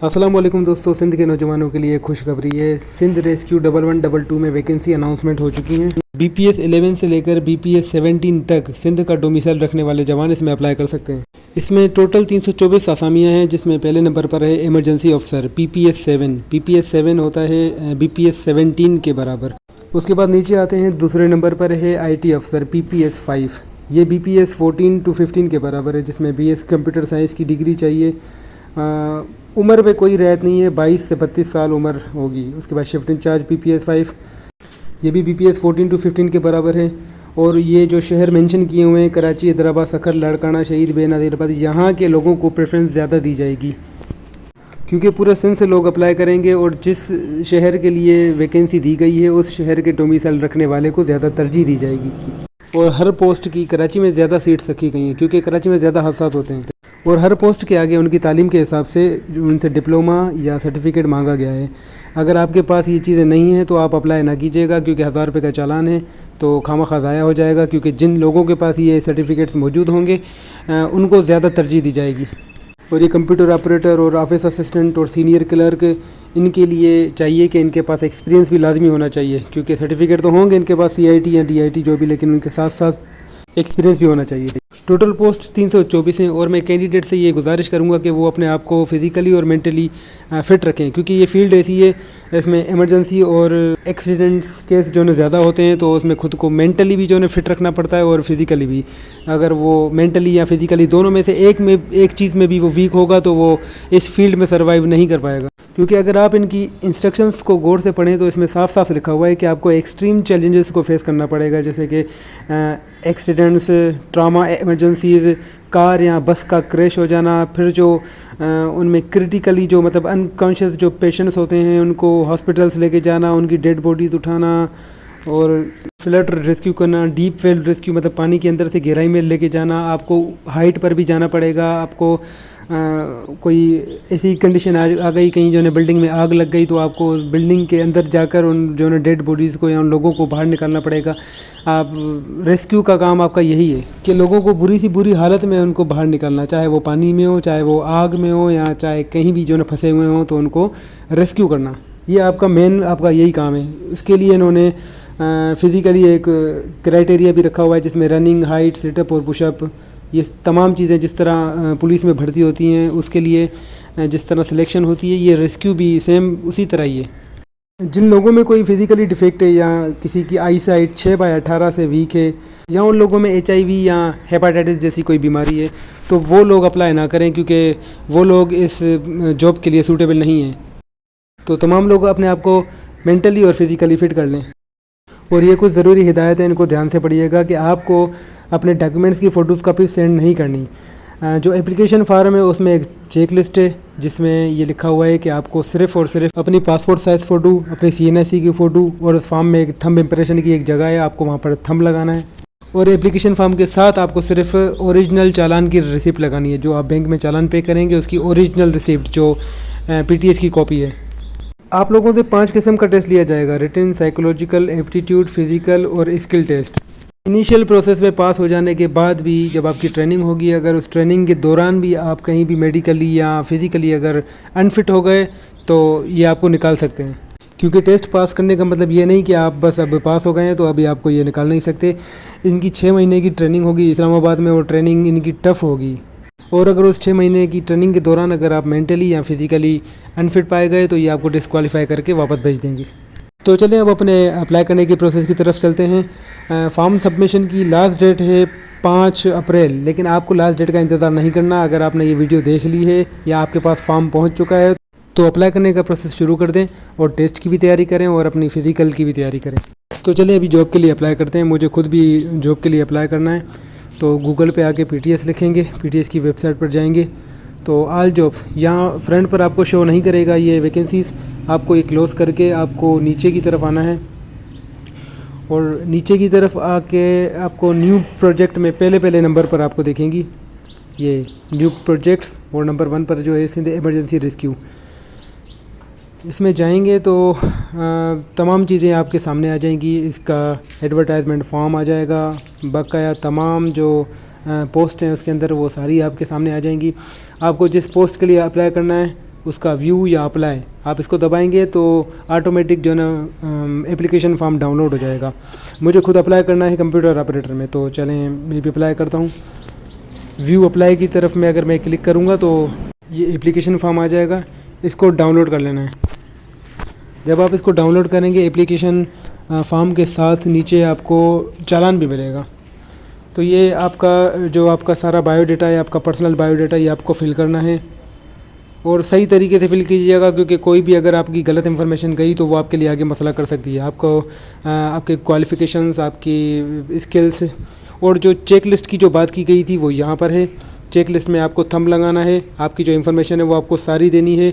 अस्सलाम वालेकुम दोस्तों, सिंध के नौजवानों के लिए खुशखबरी है। सिंध रेस्क्यू 1112 में वैकेंसी अनाउंसमेंट हो चुकी हैं। BPS 11 से लेकर BPS 17 तक सिंध का डोमिसाइल रखने वाले जवान इसमें अप्लाई कर सकते हैं। इसमें टोटल 324 आसामियाँ हैं, जिसमें पहले नंबर पर है इमरजेंसी ऑफिसर PPS 7। PPS 7 होता है BPS 17 के बराबर। उसके बाद नीचे आते हैं, दूसरे नंबर पर है IT अफसर PPS 5। ये BPS 14 to 15 के बराबर है, जिसमें BS कंप्यूटर साइंस की डिग्री चाहिए। उम्र पे कोई रियायत नहीं है, 22 से 32 साल उम्र होगी। उसके बाद शिफ्ट इंचार्ज PPS 5, ये भी BPS 14 to 15 के बराबर है। और ये जो शहर मेंशन किए हुए हैं, कराची, हैदराबाद, सखर, लाड़काना, शहीद बेनज़ीराबाद, यहाँ के लोगों को प्रेफरेंस ज़्यादा दी जाएगी, क्योंकि पूरे सिंध से लोग अप्लाई करेंगे और जिस शहर के लिए वैकेंसी दी गई है उस शहर के डोमिसाइल रखने वाले को ज़्यादा तरजीह दी जाएगी। और हर पोस्ट की कराची में ज़्यादा सीट्स रखी गई हैं, क्योंकि कराची में ज़्यादा हादसात होते हैं। और हर पोस्ट के आगे उनकी तालीम के हिसाब से उनसे डिप्लोमा या सर्टिफिकेट मांगा गया है। अगर आपके पास ये चीज़ें नहीं हैं तो आप अप्लाई ना कीजिएगा, क्योंकि 1000 रुपये का चालान है, तो खामखा ज़ाया हो जाएगा। क्योंकि जिन लोगों के पास ये सर्टिफिकेट्स मौजूद होंगे उनको ज़्यादा तरजीह दी जाएगी। और ये कंप्यूटर ऑपरेटर और ऑफिस असिस्टेंट और सीनियर क्लर्क, इनके लिए चाहिए कि इनके पास एक्सपीरियंस भी लाजमी होना चाहिए, क्योंकि सर्टिफिकेट तो होंगे इनके पास CIT या DIT जो भी, लेकिन उनके साथ साथ एक्सपीरियंस भी होना चाहिए। टोटल पोस्ट 324 हैं और मैं कैंडिडेट से ये गुजारिश करूँगा कि वो अपने आप को फ़िज़िकली और मेंटली फ़िट रखें, क्योंकि ये फील्ड ऐसी है, इसमें इमरजेंसी और एक्सीडेंट्स केस जो है ज़्यादा होते हैं, तो उसमें खुद को मेंटली भी जो है फ़िट रखना पड़ता है और फिज़िकली भी। अगर वो मेंटली या फिज़िकली दोनों में से एक चीज़ में भी वो वीक होगा तो वो इस फील्ड में सर्वाइव नहीं कर पाएगा। क्योंकि अगर आप इनकी इंस्ट्रक्शंस को गौर से पढ़ें तो इसमें साफ साफ लिखा हुआ है कि आपको एक्सट्रीम चैलेंजेस को फेस करना पड़ेगा, जैसे कि एक्सीडेंट्स, ट्रामा, इमरजेंसीज़, कार या बस का क्रैश हो जाना, फिर जो उनमें क्रिटिकली जो मतलब अनकॉन्शियस जो पेशेंट्स होते हैं उनको हॉस्पिटल्स लेके जाना, उनकी डेड बॉडीज़ उठाना, और फ्लड रेस्क्यू करना, डीप वेल रेस्क्यू मतलब पानी के अंदर से गहराई में लेके जाना। आपको हाइट पर भी जाना पड़ेगा। आपको कोई ऐसी कंडीशन आ गई, कहीं जो है बिल्डिंग में आग लग गई, तो आपको उस बिल्डिंग के अंदर जाकर उन जो है डेड बॉडीज़ को या उन लोगों को बाहर निकालना पड़ेगा। आप रेस्क्यू का काम आपका यही है कि लोगों को बुरी सी बुरी हालत में उनको बाहर निकालना, चाहे वो पानी में हो, चाहे वो आग में हो, या चाहे कहीं भी जो है फंसे हुए हों, तो उनको रेस्क्यू करना, ये आपका मेन आपका यही काम है। इसके लिए इन्होंने फ़िज़िकली एक क्राइटेरिया भी रखा हुआ है, जिसमें रनिंग, हाइट, सिटअप और पुशअप, ये तमाम चीज़ें जिस तरह पुलिस में भर्ती होती हैं उसके लिए जिस तरह सिलेक्शन होती है, ये रेस्क्यू भी सेम उसी तरह ही है। जिन लोगों में कोई फिज़िकली डिफेक्ट है या किसी की आई साइट 6/18 से वीक है, या उन लोगों में HIV या हेपाटाइटिस जैसी कोई बीमारी है, तो वो लोग अप्लाई ना करें, क्योंकि वो लोग इस जॉब के लिए सूटेबल नहीं हैं। तो तमाम लोग अपने आप को मेंटली और फिज़िकली फ़िट कर लें। और ये कुछ ज़रूरी हिदायत है, इनको ध्यान से पढ़िएगा कि आपको अपने डॉक्यूमेंट्स की फ़ोटोज़ कापी सेंड नहीं करनी। जो एप्लीकेशन फार्म है उसमें एक चेक लिस्ट है, जिसमें ये लिखा हुआ है कि आपको सिर्फ़ और सिर्फ अपनी पासपोर्ट साइज़ फ़ोटो, अपनी CNSE की फ़ोटो, और उस फॉर्म में एक थंब इम्प्रेशन की एक जगह है, आपको वहाँ पर थंब लगाना है। और एप्लीकेशन फॉर्म के साथ आपको सिर्फ ओरिजिनल चालान की रिसिप्ट लगानी है। जो आप बैंक में चालान पे करेंगे उसकी ओरिजिनल रिसिप्ट, जो PTS की कॉपी है। आप लोगों से 5 किस्म का टेस्ट लिया जाएगा: रिटन, साइकोलॉजिकल, एप्टीट्यूड, फिज़िकल और स्किल टेस्ट। इनिशियल प्रोसेस में पास हो जाने के बाद भी जब आपकी ट्रेनिंग होगी, अगर उस ट्रेनिंग के दौरान भी आप कहीं भी मेडिकली या फिज़िकली अगर अनफिट हो गए, तो ये आपको निकाल सकते हैं। क्योंकि टेस्ट पास करने का मतलब ये नहीं कि आप बस अब पास हो गए हैं तो अभी आपको ये निकाल नहीं सकते। इनकी 6 महीने की ट्रेनिंग होगी इस्लामाबाद में, और ट्रेनिंग इनकी टफ़ होगी। और अगर उस 6 महीने की ट्रेनिंग के दौरान अगर आप मेंटली या फिज़िकली अनफिट पाए गए, तो ये आपको डिस्क्वालीफाई करके वापस भेज देंगे। तो चलें अब अपने अप्लाई करने की प्रोसेस की तरफ चलते हैं। फॉर्म सबमिशन की लास्ट डेट है 5 अप्रैल, लेकिन आपको लास्ट डेट का इंतज़ार नहीं करना। अगर आपने ये वीडियो देख ली है या आपके पास फॉर्म पहुंच चुका है, तो अप्लाई करने का प्रोसेस शुरू कर दें, और टेस्ट की भी तैयारी करें और अपनी फ़िज़िकल की भी तैयारी करें। तो चलिए अभी जॉब के लिए अप्लाई करते हैं। मुझे खुद भी जॉब के लिए अप्लाई करना है, तो गूगल पे आके PTS लिखेंगे, PTS की वेबसाइट पर जाएंगे, तो ऑल जॉब्स यहाँ फ्रंट पर आपको शो नहीं करेगा ये वैकेंसीज़। आपको ये क्लोज़ करके आपको नीचे की तरफ आना है, और नीचे की तरफ आके आपको न्यू प्रोजेक्ट में पहले नंबर पर आपको देखेंगी ये न्यू प्रोजेक्ट्स, और नंबर 1 पर जो है सिंध इमरजेंसी रेस्क्यू। इसमें जाएंगे तो तमाम चीज़ें आपके सामने आ जाएंगी। इसका एडवर्टाइजमेंट फॉर्म आ जाएगा, बकाया तमाम जो पोस्ट हैं उसके अंदर वो सारी आपके सामने आ जाएंगी। आपको जिस पोस्ट के लिए अप्लाई करना है उसका व्यू या अप्लाई, आप इसको दबाएंगे तो ऑटोमेटिक जो है ना एप्लीकेशन फॉर्म डाउनलोड हो जाएगा। मुझे खुद अप्लाई करना है कंप्यूटर ऑपरेटर में, तो चलें मैं भी अप्लाई करता हूँ। व्यू अप्लाई की तरफ में अगर मैं क्लिक करूँगा तो ये एप्लीकेशन फॉर्म आ जाएगा, इसको डाउनलोड कर लेना है। जब आप इसको डाउनलोड करेंगे एप्लीकेशन फॉर्म के साथ नीचे आपको चालान भी मिलेगा। तो ये आपका सारा बायोडाटा है, आपका पर्सनल बायोडाटा, ये आपको फिल करना है और सही तरीके से फिल कीजिएगा, क्योंकि कोई भी अगर आपकी गलत इन्फॉर्मेशन गई तो वो आपके लिए आगे मसला कर सकती है। आपको आपके क्वालिफ़िकेशंस, आपकी स्किल्स और जो चेक लिस्ट की जो बात की गई थी वो यहाँ पर है। चेक लिस्ट में आपको थंब लगाना है, आपकी जो इन्फॉर्मेशन है वो आपको सारी देनी है,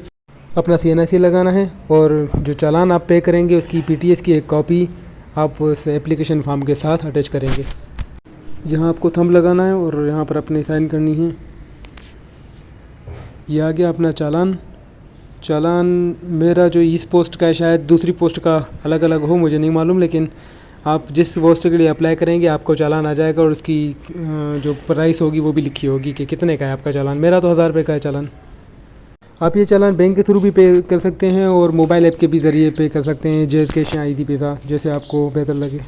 अपना CNIC लगाना है और जो चालान आप पे करेंगे उसकी PTS की एक कॉपी आप उस एप्लीकेशन फॉर्म के साथ अटैच करेंगे। यहाँ आपको थंब लगाना है और यहाँ पर अपने साइन करनी है। ये आ गया अपना चालान मेरा जो इस पोस्ट का है, शायद दूसरी पोस्ट का अलग अलग हो, मुझे नहीं मालूम, लेकिन आप जिस पोस्ट के लिए अप्लाई करेंगे आपको चालान आ जाएगा और उसकी जो प्राइस होगी वो भी लिखी होगी कि कितने का है आपका चालान। मेरा तो 1000 रुपये का है चालान। आप ये चालान बैंक के थ्रू भी पे कर सकते हैं और मोबाइल ऐप के भी ज़रिए पे कर सकते हैं, जेज कैश या ईजी पैसा, जैसे आपको बेहतर लगे।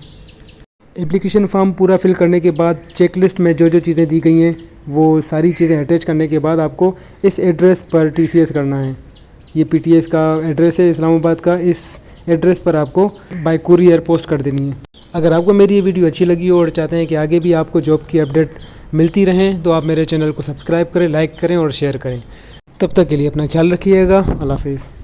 एप्लीकेशन फॉर्म पूरा फिल करने के बाद चेक लिस्ट में जो जो चीज़ें दी गई हैं वो सारी चीज़ें अटैच करने के बाद आपको इस एड्रेस पर TCS करना है। ये PTS का एड्रेस है इस्लामाबाद का, इस एड्रेस पर आपको बाय कुरियर पोस्ट कर देनी है। अगर आपको मेरी ये वीडियो अच्छी लगी और चाहते हैं कि आगे भी आपको जॉब की अपडेट मिलती रहें तो आप मेरे चैनल को सब्सक्राइब करें, लाइक करें और शेयर करें। तब तक के लिए अपना ख्याल रखिएगा। अल्लाह हाफिज़।